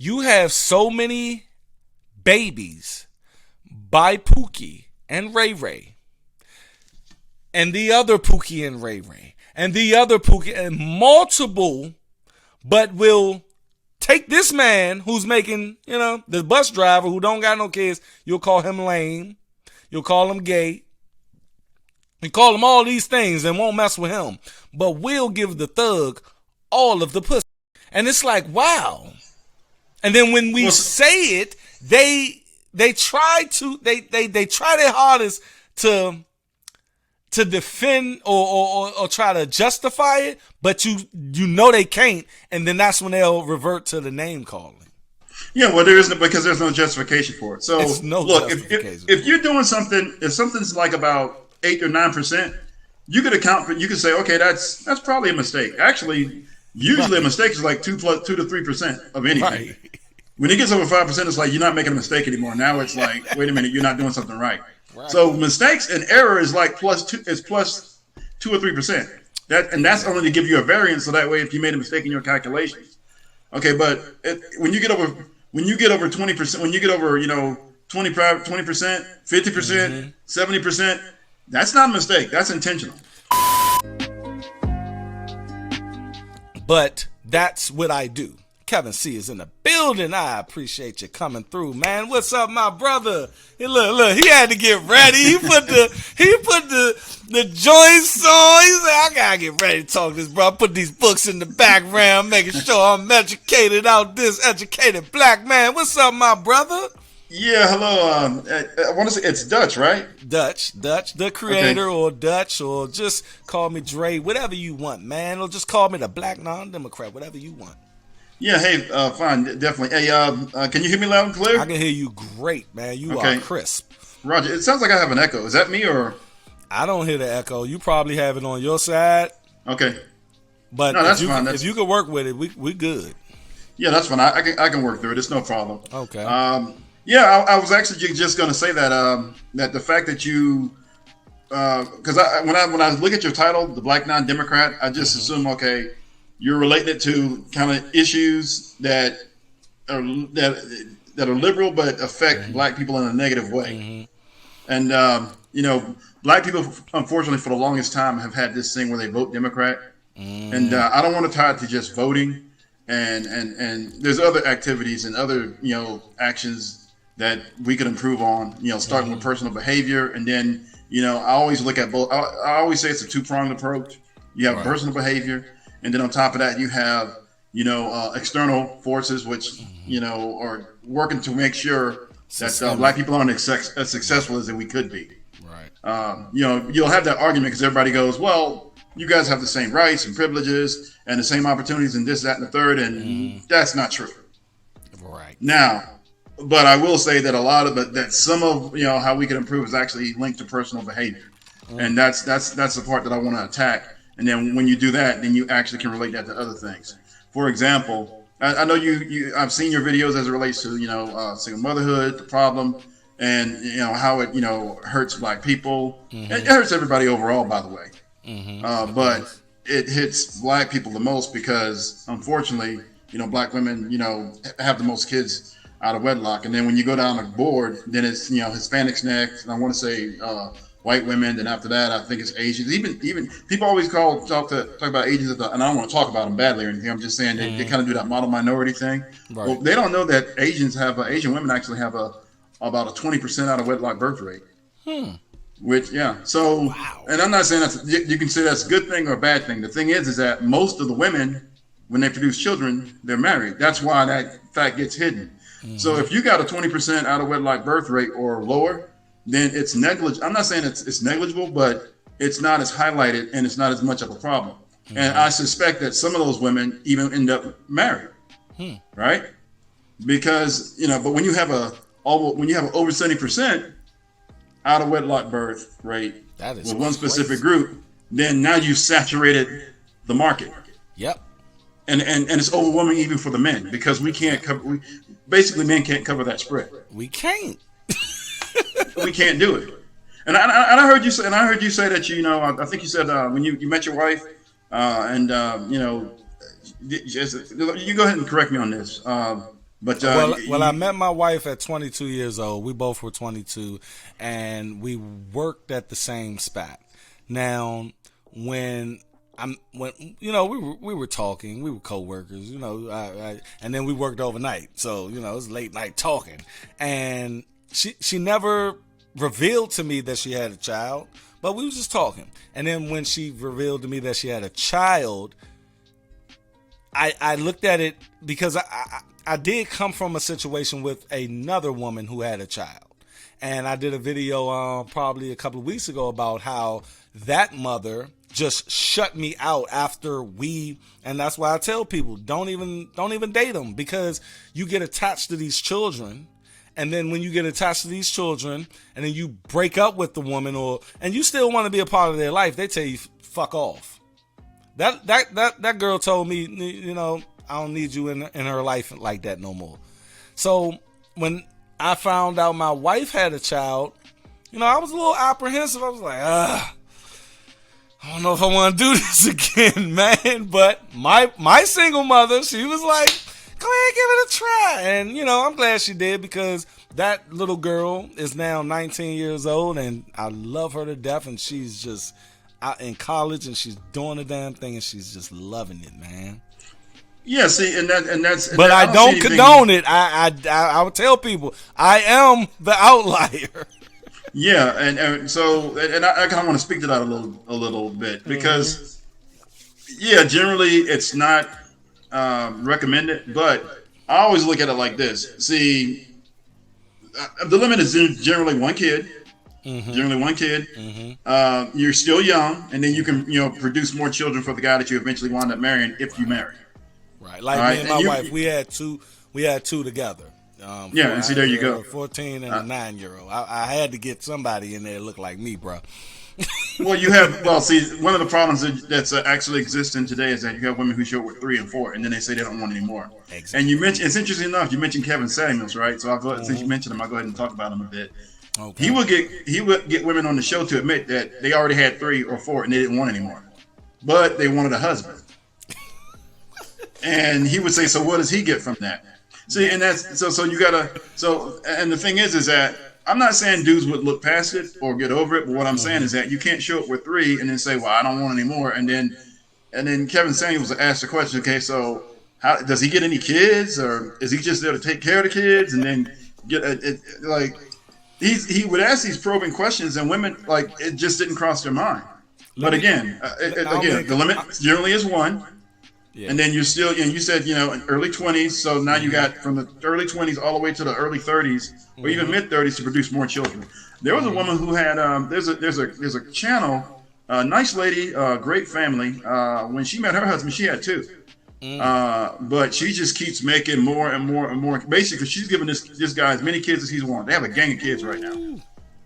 You have so many babies by Pookie and Ray Ray, and the other Pookie and Ray Ray, and the other Pookie, and multiple, but will take this man who's making, the bus driver who don't got no kids. You'll call him lame. You'll call him gay. You call him all these things and won't mess with him. But we'll give the thug all of the pussy. And it's like, wow. And then when we say it, they try their hardest to defend or try to justify it, but you know they can't, and then that's when they'll revert to the name calling. Yeah, well, there isn't, because there's no justification for it. So look, if you're doing something, if something's like about 8 or 9%, you could account for. You could say, okay, that's probably a mistake. Actually, usually a mistake is like 2 to 3% of anything. Right. When it gets over 5%, it's like you're not making a mistake anymore. Now it's like, wait a minute, you're not doing something right. Right. So mistakes and error is like plus 2 or 3%. That's only to give you a variance, so that way if you made a mistake in your calculations. Okay, but when you get over 20%, when you get over 20%, 50%, 70%, that's not a mistake. That's intentional. But that's what I do. Kevin C is in the building. I appreciate you coming through, man. What's up, my brother? Hey, look, he had to get ready. He put the joints on. He said, I gotta get ready to talk to this, bro. I put these books in the background, making sure I'm educated out this educated black man. What's up, my brother? Yeah, hello. I want to say it's Dutch, right? Dutch, the creator, okay. Or Dutch, or just call me Dre, whatever you want, man. Or just call me the Black Non-Democrat, whatever you want. Yeah, hey, fine, definitely. Hey, can you hear me loud and clear? I can hear you great, man. You are crisp. Roger, it sounds like I have an echo. Is that me or? I don't hear the echo. You probably have it on your side. Okay. But no, that's fine. If you can work with it, we good. Yeah, that's fine. I can work through it. It's no problem. Okay. Yeah, I was actually just going to say that that the fact that you, because when I look at your title, the Black Non-Democrat, I just assume, okay, you're relating it to kind of issues that are liberal but affect black people in a negative way. And black people, unfortunately, for the longest time, have had this thing where they vote Democrat, and I don't want to tie it to just voting. And there's other activities and other actions that we could improve on. Starting with personal behavior, and then I always look at both. I always say it's a two-pronged approach. You have personal behavior. And then on top of that, you have, external forces, which, are working to make sure that black people aren't as successful as we could be. Right. You'll have that argument because everybody goes, well, you guys have the same rights and privileges and the same opportunities and this, that, and the third. And that's not true. Right. Now, but I will say that a lot of it, that some of, how we can improve is actually linked to personal behavior. And that's the part that I want to attack. And then when you do that, then you actually can relate that to other things. For example, I know I've seen your videos as it relates to, single motherhood, the problem, and, how it, hurts black people. It hurts everybody overall, by the way. But it hits black people the most because, unfortunately, black women, have the most kids out of wedlock. And then when you go down the board, then it's, Hispanics next. And I want to say, white women, then after that, I think it's Asians. Even people always talk about Asians, and I don't want to talk about them badly or anything. I'm just saying they kind of do that model minority thing. Right. Well, they don't know that Asian women actually have about a 20% out of wedlock birth rate. Which, so, wow. And I'm not saying you can say that's a good thing or a bad thing. The thing is that most of the women, when they produce children, they're married. That's why that fact gets hidden. So if you got a 20% out of wedlock birth rate or lower, then it's negligible. I'm not saying it's negligible, but it's not as highlighted and it's not as much of a problem. And I suspect that some of those women even end up married, right? Because but when you have over 70% out of wedlock birth rate with one specific group, then now you've saturated the market. Yep. And it's overwhelming even for the men because we can't cover. Basically, men can't cover that spread. We can't. We can't do it. And I heard you say. And I heard you say that I think you said when you met your wife, you go ahead and correct me on this. But well, I met my wife at 22 years old. We both were 22, and we worked at the same spot. Now, when we were talking, we were co-workers, and then we worked overnight. So, it was late night talking, and she never revealed to me that she had a child, but we was just talking. And then when she revealed to me that she had a child, I looked at it because I did come from a situation with another woman who had a child. And I did a video probably a couple of weeks ago about how that mother just shut me out after and that's why I tell people, don't even date them, because you get attached to these children. And then when you get attached to these children and then you break up with the woman and you still want to be a part of their life, they tell you, fuck off. That girl told me, I don't need you in her life like that no more. So when I found out my wife had a child, I was a little apprehensive. I was like, I don't know if I want to do this again, man. But my single mother, she was like, go ahead, give it a try. And, I'm glad she did, because that little girl is now 19 years old and I love her to death. And she's just out in college and she's doing the damn thing and she's just loving it, man. Yeah, see, that's. But I don't condone it. I would tell people I am the outlier. Yeah, and so I kind of want to speak to that a little bit, because generally it's not recommended, but I always look at it like this. See, the limit is generally one kid. Mm-hmm. Generally one kid. Mm-hmm. You're still young, and then you can produce more children for the guy that you eventually wind up marrying if you marry. Right, like me and my wife, we had two together. And see, there you go. 14 and a 9-year-old. I had to get somebody in there that looked like me, bro. See, one of the problems that's actually existing today is that you have women who show up with 3 and 4, and then they say they don't want any more. Exactly. And you mentioned, it's interesting enough, you mentioned Kevin Samuels, right? So I'll go ahead, since you mentioned him, I'll go ahead and talk about him a bit. Okay. He would get women on the show to admit that they already had 3 or 4 and they didn't want any more, but they wanted a husband. And he would say, so what does he get from that? See, and that's so you gotta and the thing is that I'm not saying dudes would look past it or get over it, but what I'm saying is that you can't show up with 3 and then say, well, I don't want any more, and then Kevin Samuels asked the question, okay, so how does he get any kids, or is he just there to take care of the kids, and then get he would ask these probing questions, and women, it just didn't cross their mind. But again, the limit generally is 1. Yeah. And then you're still, and you said, early 20s. So now you got from the early 20s all the way to the early 30s, or even mid 30s, to produce more children. There was a woman who had, there's a channel, nice lady, great family. When she met her husband, she had 2. But she just keeps making more and more and more. Basically, she's giving this guy as many kids as he's wanted. They have a gang of kids right now.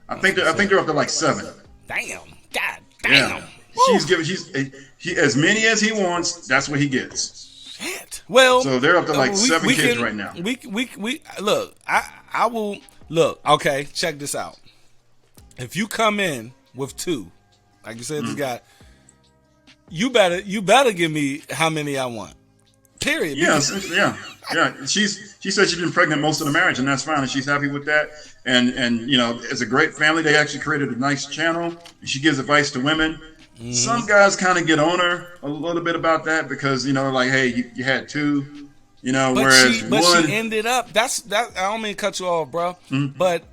I think they're up to like 7. Damn. God damn. Yeah. He as many as he wants. That's what he gets. Shit. Well, so they're up to like 7 kids right now. We look. I will look. Okay, check this out. If you come in with 2, like you said, this guy, you better give me how many I want. Period. Yeah. She said she's been pregnant most of the marriage, and that's fine, and she's happy with that. And it's a great family. They actually created a nice channel. She gives advice to women. Mm-hmm. Some guys kind of get on her a little bit about that because hey, you had 2, whereas she ended up. That I don't mean to cut you off, bro. Mm-hmm. But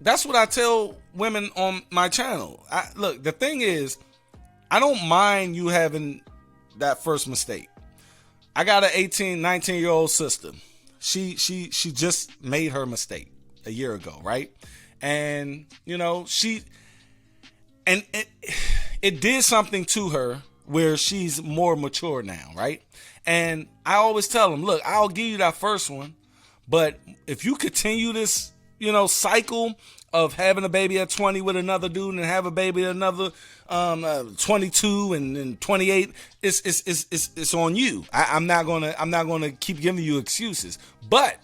that's what I tell women on my channel. Look, the thing is, I don't mind you having that first mistake. I got an 18, 19-year-old sister. She just made her mistake a year ago, right? And it did something to her where she's more mature now, right? And I always tell them, look, I'll give you that first one, but if you continue this, cycle of having a baby at 20 with another dude and have a baby at another 22 and 28, it's on you. I'm not gonna keep giving you excuses. But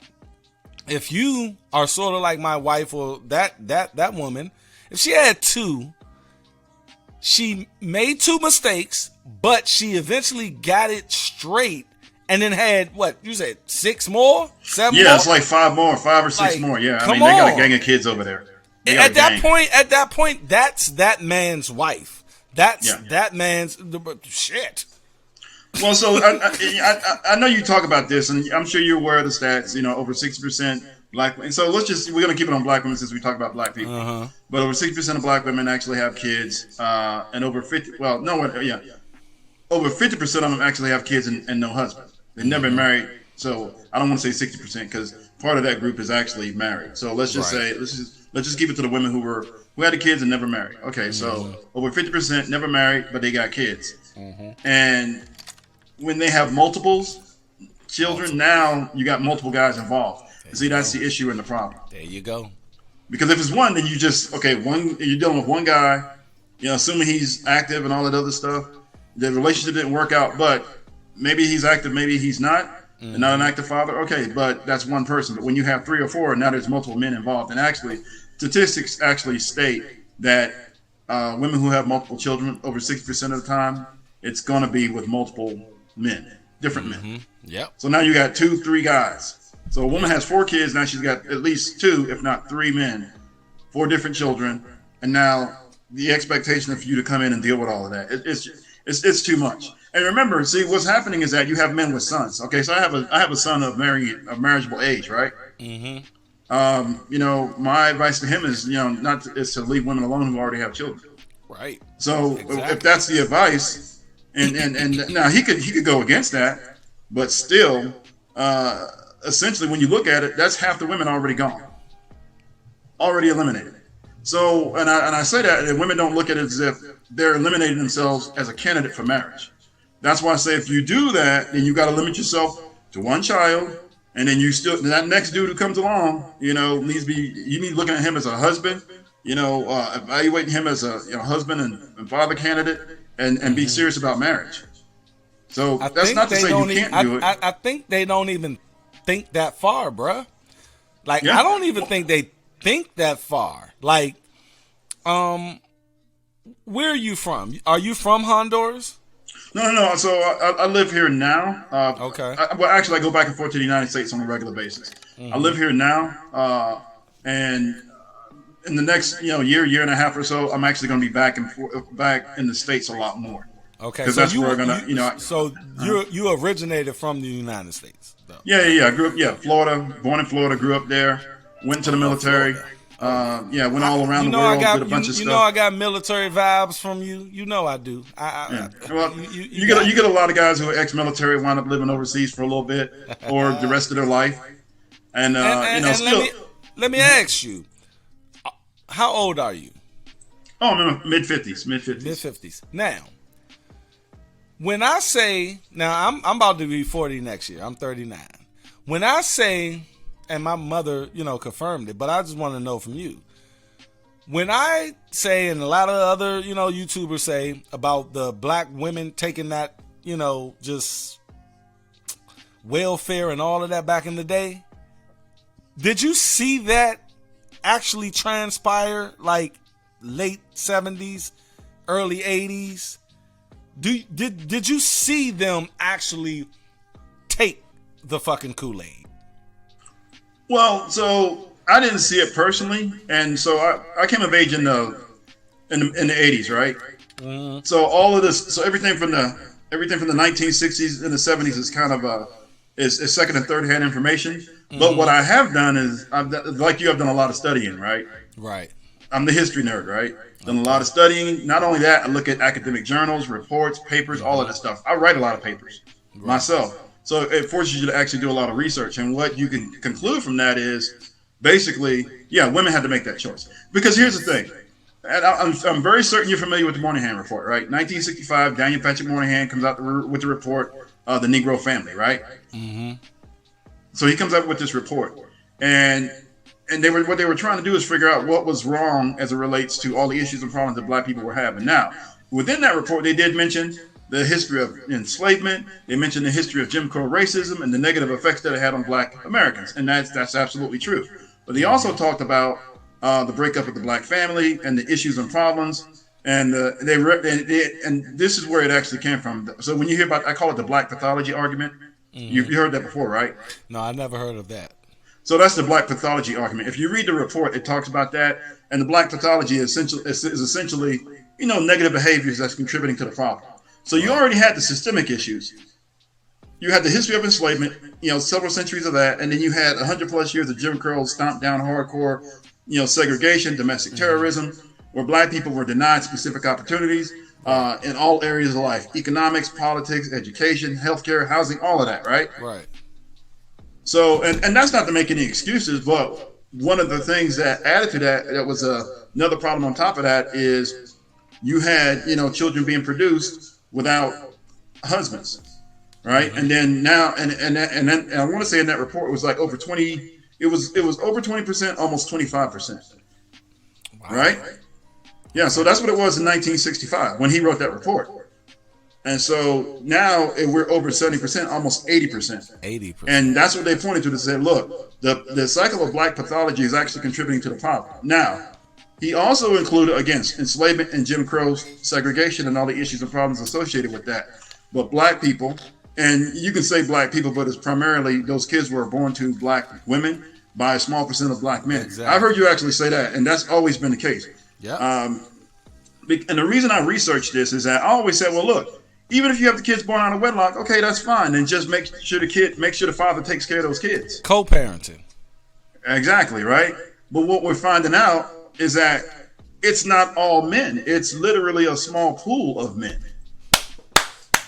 if you are sort of like my wife or that woman, if she had 2, she made 2 mistakes, but she eventually got it straight and then had what you said, 6 more, 7 Yeah, more? it's like 5 or 6 Like, more. Yeah, I come mean, they got a on. gang of kids over there. They got At a that gang. point, that's that man's wife. That's Yeah. that man's shit. Well, so I know you talk about this, and I'm sure you're aware of the stats. You know, over 60% black. And so we're gonna keep it on black women since we talk about black people. But over 60% of black women actually have kids, and over 50. Well, no one. Yeah, over 50% of them actually have kids and no husband. They've never been married. So I don't want to say 60% because part of that group is actually married. So let's just say let's just give it to the women who had the kids and never married. Okay, so over 50% never married, but they got kids, and when they have multiples children, now you got multiple guys involved. See, that's the issue and the problem. There you go. Because if it's one, then you just you're dealing with one guy, you know, assuming he's active and all that other stuff. The relationship didn't work out, but maybe he's active, maybe he's not, and not an active father. Okay, but that's one person. But when you have 3 or 4, now there's multiple men involved. And actually, statistics actually state that women who have multiple children, over 60% of the time, it's going to be with multiple men, different men. Yep. So now you got 2, 3 guys. So a woman has 4 kids, now she's got at least 2, if not 3 men, 4 different children, and now the expectation of you to come in and deal with all of that, it's too much. And remember, see, what's happening is that you have men with sons. Okay, so I have a son of marriageable age, right? You know, my advice to him is, you know, is to leave women alone who already have children. Right. So if that's the advice. And now he could go against that, but still, essentially, when you look at it, that's half the women already gone, already eliminated. So, and I say that, and women don't look at it as if they're eliminating themselves as a candidate for marriage. That's why I say if you do that, then you got to limit yourself to 1 child, and then that next dude who comes along, you know, you need looking at him as a husband, you know, evaluating him as a husband and father candidate. And be serious about marriage. So that's not to say you can't do it. I think they don't even think that far, bruh. Like, I don't even think they think that far. Like, where are you from? Are you from Honduras? No. So I live here now. Okay. Well, actually, I go back and forth to the United States on a regular basis. I live here now, and in the next year and a half or so, I'm actually going to be back in the States a lot more. Okay, because that's where we're gonna So you originated from the United States, though. Yeah. I grew up Florida, born in Florida, grew up there, went to the military. Went all around the world, did a bunch of stuff. You know I got military vibes from you. You know I do. You get a lot of guys who are ex-military wind up living overseas for a little bit or the rest of their life, and let me ask you. How old are you? Oh, no, mid-50s. Mid-50s. Now, when I say, I'm about to be 40 next year. I'm 39. When I say, and my mother, confirmed it, but I just want to know from you. When I say, and a lot of other, YouTubers say about the black women taking that, just welfare and all of that back in the day, did you see that actually transpire like late 70s, early 80s? Did you see them actually take the fucking Kool-Aid? Well, so I didn't see it personally, and so I came of age in the 80s, right? Mm-hmm. So all of this, so everything from the 1960s and the 70s is kind of is second and third hand information. Mm-hmm. But what I have done is, like you, I've done a lot of studying, right? Right. I'm the history nerd, right? Done a lot of studying. Not only that, I look at academic journals, reports, papers, all of that stuff. I write a lot of papers myself. So it forces you to actually do a lot of research. And what you can conclude from that is basically, women had to make that choice. Because here's the thing. And I'm very certain you're familiar with the Moynihan Report, right? 1965, Daniel Patrick Moynihan comes out with the report, The Negro Family, right? Mm-hmm. So he comes up with this report. And what they were trying to do is figure out what was wrong as it relates to all the issues and problems that black people were having. Now, within that report, they did mention the history of enslavement. They mentioned the history of Jim Crow racism and the negative effects that it had on black Americans. And that's absolutely true. But they also talked about the breakup of the black family and the issues and problems. And and this is where it actually came from. So when you hear about, I call it the black pathology argument. You heard that before, right? No, I never heard of that. So that's the black pathology argument. If you read the report, it talks about that, and the black pathology is essentially, negative behaviors that's contributing to the problem. So you already had the systemic issues. You had the history of enslavement, several centuries of that, and then you had 100 plus years of Jim Crow, stomped down hardcore, segregation, domestic terrorism, where black people were denied specific opportunities in all areas of life: economics, politics, education, healthcare, housing, all of that, right? Right. So, and that's not to make any excuses, but one of the things that added to that was another problem on top of that is you had, children being produced without husbands, right? And then now, and I want to say in that report it was like over 20, it was over 20%, almost 25%, right? Yeah, so that's what it was in 1965 when he wrote that report. And so now we're over 70%, almost 80%. 80%. And that's what they pointed to say, look, the cycle of black pathology is actually contributing to the problem. Now, he also included, again, enslavement and Jim Crow segregation and all the issues and problems associated with that. But black people, and you can say black people, but it's primarily those kids were born to black women by a small percent of black men. Exactly. I've heard you actually say that, and that's always been the case. Yeah. And the reason I researched this is that I always said, well, look, even if you have the kids born out of wedlock, okay, that's fine. And just make sure the father takes care of those kids. Co-parenting. Exactly, right? But what we're finding out is that it's not all men. It's literally a small pool of men.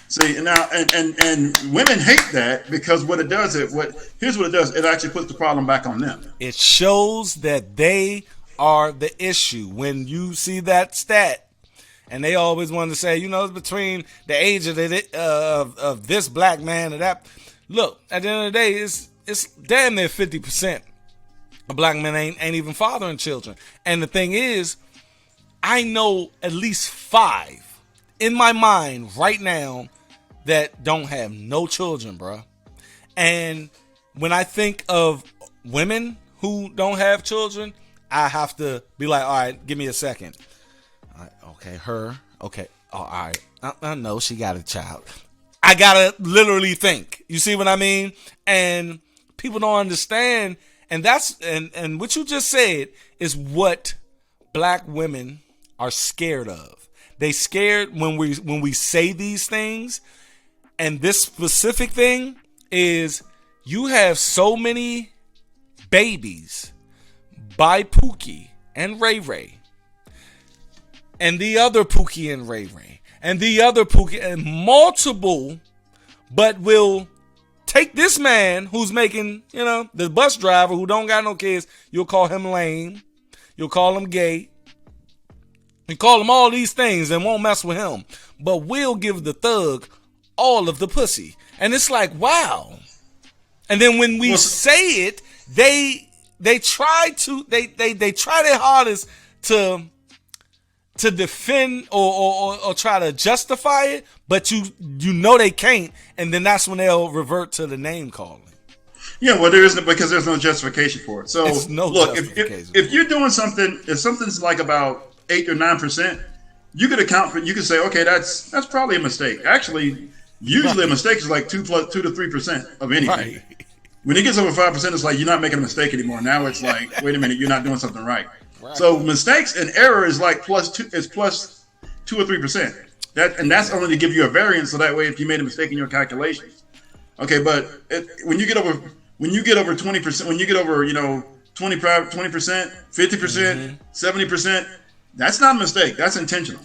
See, now, and women hate that because what it does, here's what it does. It actually puts the problem back on them. It shows that they are the issue. When you see that stat, and they always want to say, it's between the age of this black man and that. Look, at the end of the day, it's damn near 50% of black men ain't even fathering children. And the thing is, I know at least 5 in my mind right now that don't have no children, bro. And when I think of women who don't have children, I have to be like, all right, give me a second. Okay, her. Okay, all right. I know she got a child. I gotta literally think. You see what I mean? And people don't understand. And that's and what you just said is what black women are scared of. They scared when we say these things. And this specific thing is you have so many babies by POOKIE and Ray Ray. And the other POOKIE and Ray Ray. And the other POOKIE and multiple, but will take this man who's making, the bus driver who don't got no kids. You'll call him lame. You'll call him gay. You call him all these things and won't mess with him. But we'll give the thug all of the pussy. And it's like, wow. And then when we say it, they try their hardest to defend or try to justify it, but you know they can't, and then that's when they'll revert to the name calling. Yeah, well, there isn't, because there's no justification for it. So look, if you're doing something, if something's like about 8 or 9%, you could account for. You could say, okay, that's probably a mistake. Actually, usually a mistake is like 2 to 3% of anything. Right. When it gets over 5%, it's like you're not making a mistake anymore. Now it's like, wait a minute, you're not doing something right. Right. So mistakes and error is like plus 2 or 3%. That's only to give you a variance, so that way if you made a mistake in your calculations. Okay, but when you get over 20%, when you get over 20%, 50%, 70%, that's not a mistake. That's intentional.